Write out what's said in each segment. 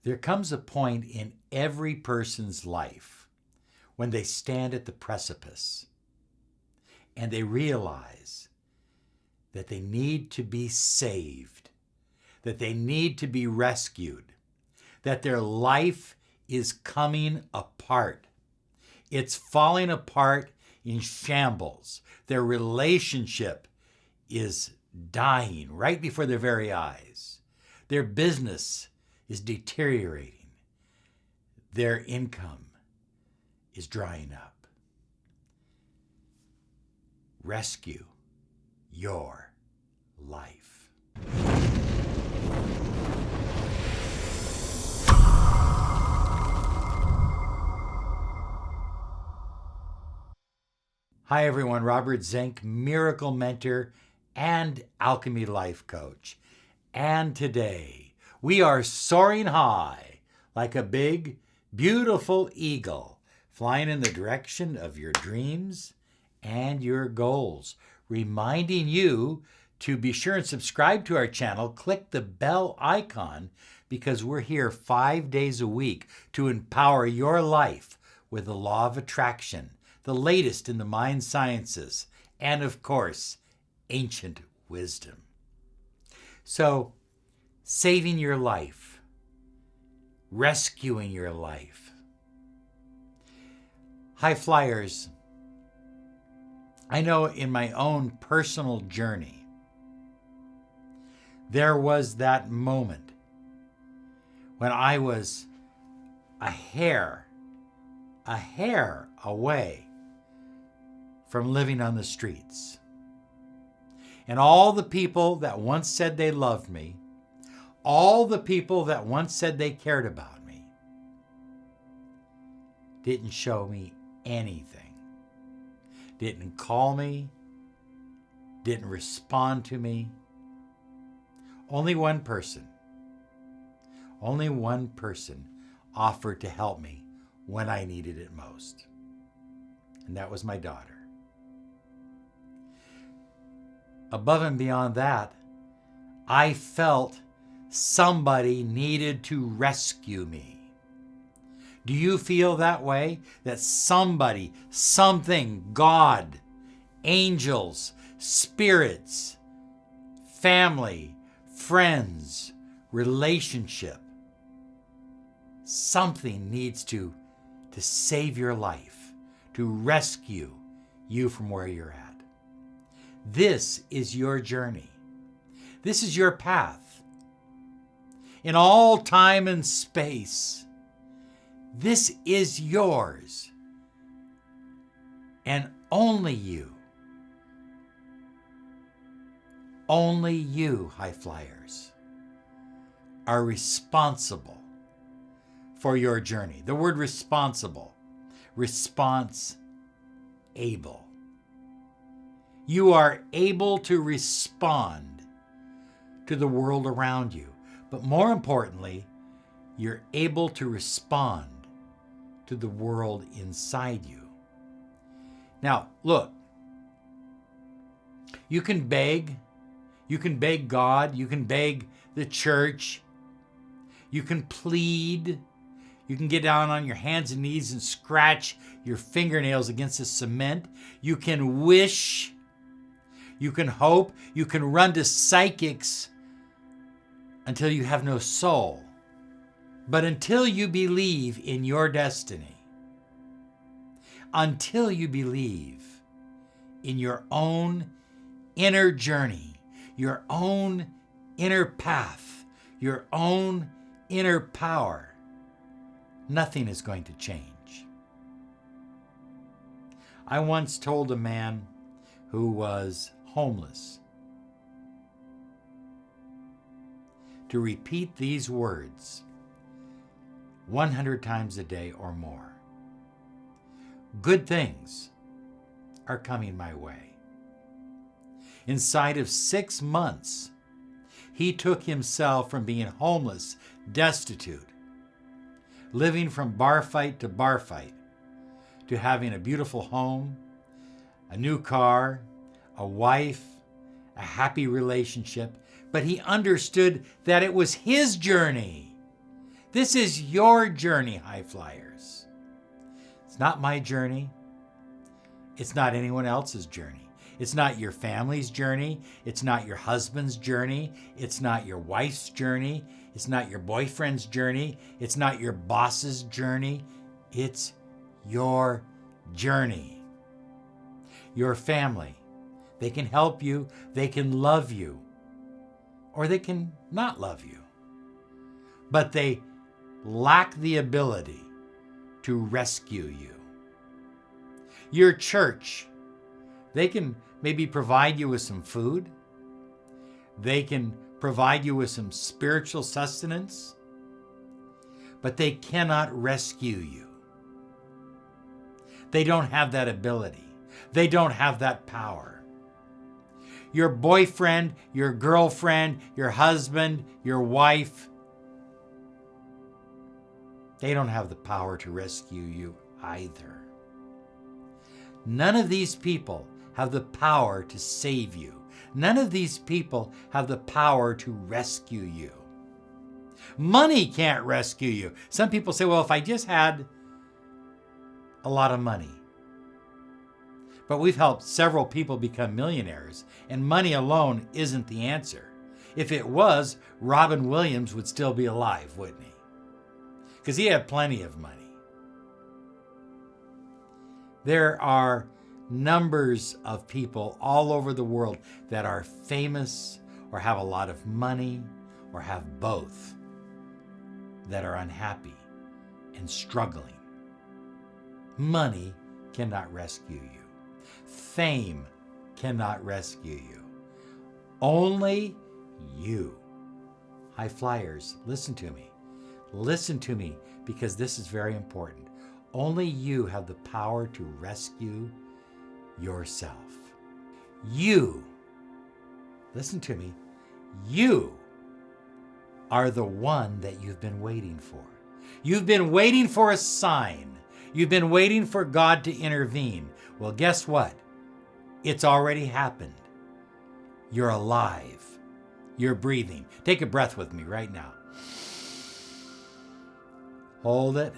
There comes a point in every person's life when they stand at the precipice and they realize that they need to be saved, that they need to be rescued, that their life is coming apart. It's falling apart in shambles. Their relationship is dying right before their very eyes. Their business is deteriorating. Their income is drying up. Rescue your life. Hi everyone, Robert Zink, Miracle Mentor and Alchemy Life Coach. And today we are soaring high like a big, beautiful eagle, flying in the direction of your dreams and your goals. Reminding you to be sure and subscribe to our channel. Click the bell icon because we're here 5 days a week to empower your life with the law of attraction, the latest in the mind sciences, and of course, ancient wisdom. So, saving your life, rescuing your life. High flyers, I know in my own personal journey, there was that moment when I was a hair away from living on the streets. And all the people that once said they loved me, all the people that once said they cared about me, didn't show me anything. Didn't call me, didn't respond to me. Only one person offered to help me when I needed it most. And that was my daughter. Above and beyond that, I felt somebody needed to rescue me. Do you feel that way? That somebody, something, God, angels, spirits, family, friends, relationship, something needs to save your life, to rescue you from where you're at. This is your journey. This is your path. In all time and space, this is yours. And only you, high flyers, are responsible for your journey. The word responsible, response able. You are able to respond to the world around you. But more importantly, you're able to respond to the world inside you. Now, look, you can beg God, you can beg the church, you can plead, you can get down on your hands and knees and scratch your fingernails against the cement, you can wish, you can hope, you can run to psychics until you have no soul. But until you believe in your destiny, until you believe in your own inner journey, your own inner path, your own inner power, nothing is going to change. I once told a man who was homeless to repeat these words 100 times a day or more. Good things are coming my way. Inside of 6 months, he took himself from being homeless, destitute, living from bar fight to bar fight, to having a beautiful home, a new car, a wife, a happy relationship. But he understood that it was his journey, This is your journey, high flyers. It's not my journey. It's not anyone else's journey. It's not your family's journey. It's not your husband's journey. It's not your wife's journey. It's not your boyfriend's journey. It's not your boss's journey. It's your journey. Your family. They can help you. They can love you. Or they can not love you. But they lack the ability to rescue you. Your church, they can maybe provide you with some food. They can provide you with some spiritual sustenance, but they cannot rescue you. They don't have that ability. They don't have that power. Your boyfriend, your girlfriend, your husband, your wife, they don't have the power to rescue you either. None of these people have the power to save you. None of these people have the power to rescue you. Money can't rescue you. Some people say, well, if I just had a lot of money. But we've helped several people become millionaires, and money alone isn't the answer. If it was, Robin Williams would still be alive, wouldn't he? Because he had plenty of money. There are numbers of people all over the world that are famous or have a lot of money or have both that are unhappy and struggling. Money cannot rescue you. Fame cannot rescue you. Only you. High flyers, listen to me. Listen to me, because this is very important. Only you have the power to rescue yourself. You, listen to me, you are the one that you've been waiting for. You've been waiting for a sign. You've been waiting for God to intervene. Well, guess what? It's already happened. You're alive. You're breathing. Take a breath with me right now. Hold it.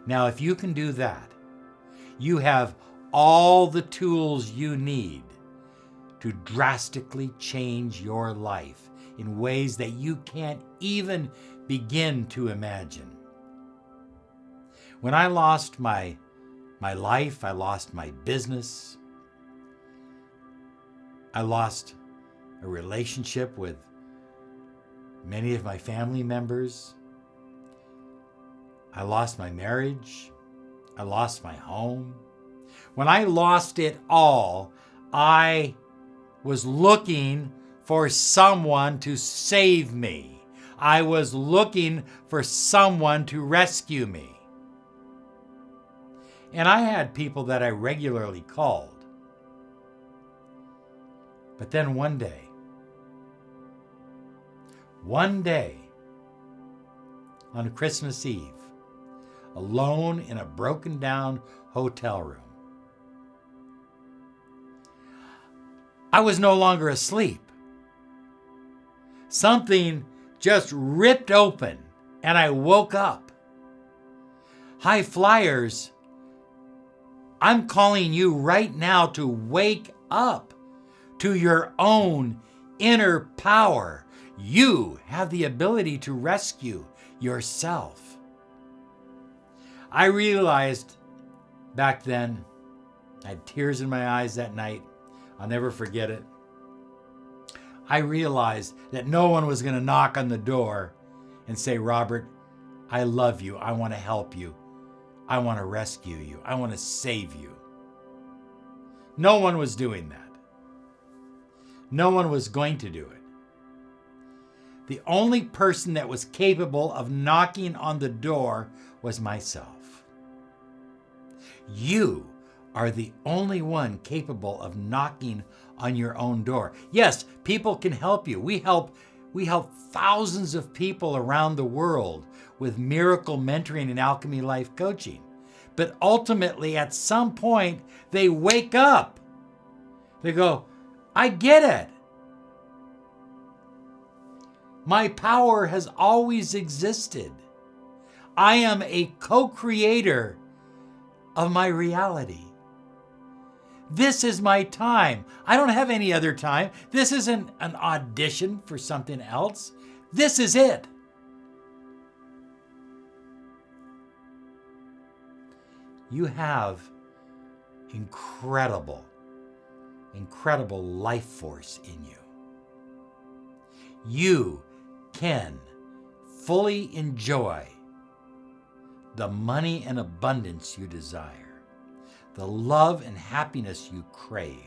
Now, if you can do that, you have all the tools you need to drastically change your life in ways that you can't even begin to imagine. When I lost my life, I lost my business, I lost a relationship with many of my family members, I lost my marriage, I lost my home. When I lost it all, I was looking for someone to save me. I was looking for someone to rescue me. And I had people that I regularly called. But then one day, on Christmas Eve, alone in a broken down hotel room, I was no longer asleep. Something just ripped open and I woke up. High flyers, I'm calling you right now to wake up to your own inner power. You have the ability to rescue yourself. I realized back then, I had tears in my eyes that night. I'll never forget it. I realized that no one was going to knock on the door and say, Robert, I love you. I want to help you. I want to rescue you. I want to save you. No one was doing that. No one was going to do it. The only person that was capable of knocking on the door was myself. You are the only one capable of knocking on your own door. Yes, people can help you. We help thousands of people around the world with miracle mentoring and Alchemy life coaching. But ultimately, at some point, they wake up. They go, I get it. My power has always existed. I am a co-creator of my reality. This is my time. I don't have any other time. This isn't an audition for something else. This is it. You have incredible life force in you. You can fully enjoy the money and abundance you desire, the love and happiness you crave,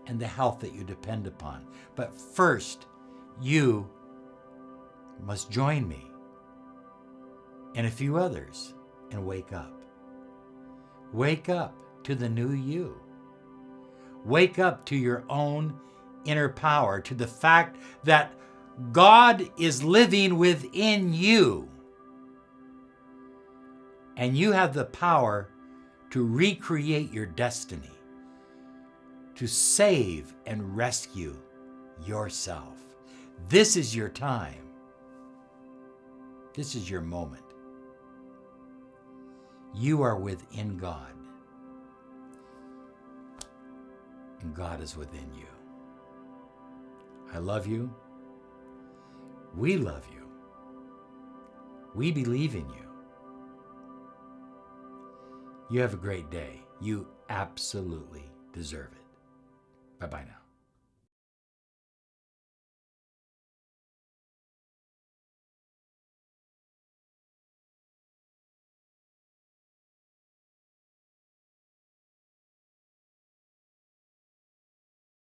and the health that you depend upon. But first, you must join me and a few others and wake up. Wake up to the new you. Wake up to your own inner power, to the fact that God is living within you. And you have the power to recreate your destiny, to save and rescue yourself. This is your time. This is your moment. You are within God, and God is within you. I love you. We love you. We believe in you. You have a great day. You absolutely deserve it. Bye-bye now.